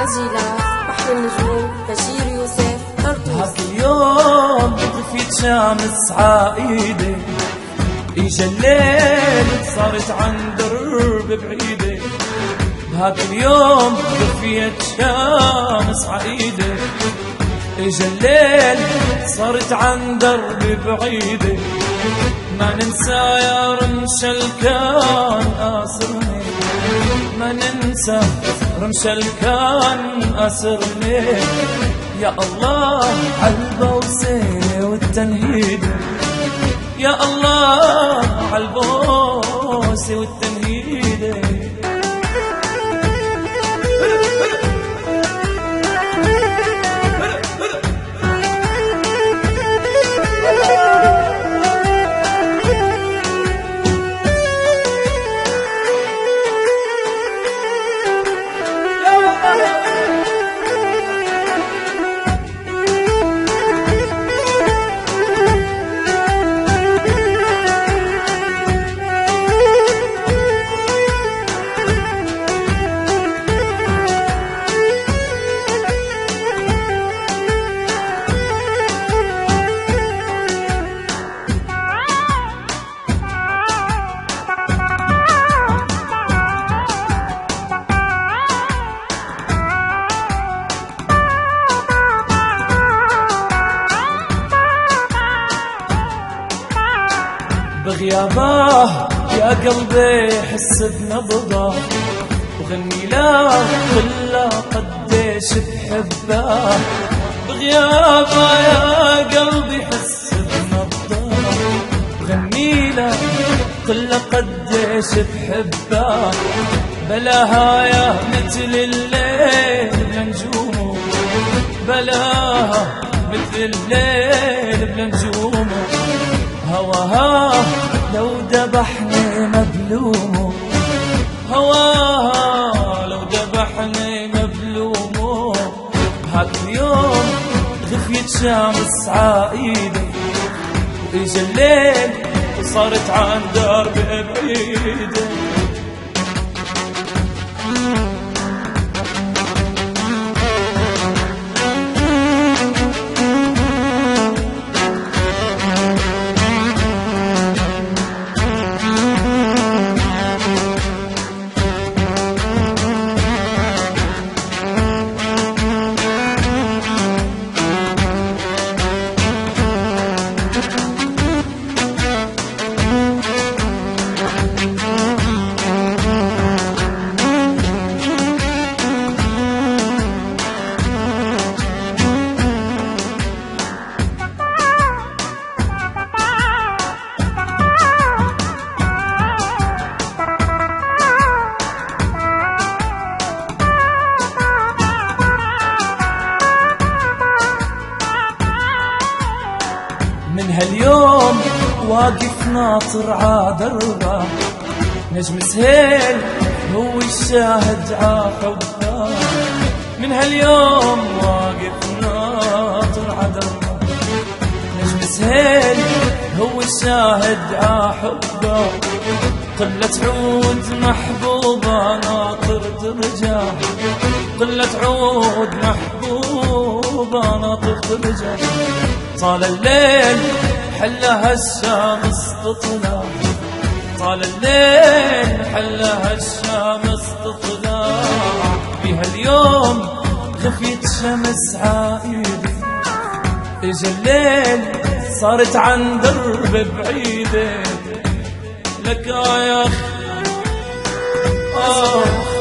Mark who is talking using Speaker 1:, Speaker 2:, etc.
Speaker 1: تعزيلات بحر النجوم بشير يوسف طرطوس.
Speaker 2: هاك اليوم طفيت شمس عايدة، اجا الليل صارت عن درب بعيدة. بهاك اليوم طفيت شمس عايدة، اجا الليل صارت عن درب بعيدة. ما ننسى يا رمش الكان آسرني، ما ننسى رمش الكان آسرني. يا الله عالبوسة والتنهيد، يا الله عالبوسة والتنهيد. بغيابه يا قلبي حس بنبضه، وغني له كله قديش بحبه. بغيابه يا قلبي حس بنبضه، وغني له كله قديش بحبه. بلاها يا مثل الليل بنجومه، بلاها مثل الليل بنجومه. هواها لو ذبحني مبلومه، هواها لو ذبحني مبلومه. بهاك اليوم غفيت شمس عايدة، واجا الليل وصارت عن درب بعيدة. من هاليوم واقف ناطر عادربه، نجم سهيل هو الشاهد عاحبه. من هاليوم واقف ناطر عادربه، نجم سهيل هو الشاهد عاحبه. قلة عود محبوبة ناطر ترجع، قلة عود محبوبة ناطر ترجع. طال الليل حلها الشمس تطلع، طال الليل حلها الشمس تطلع. بها اليوم غفيت شمس عايدة، اجا الليل صارت عن درب بعيدة. لك يا أخ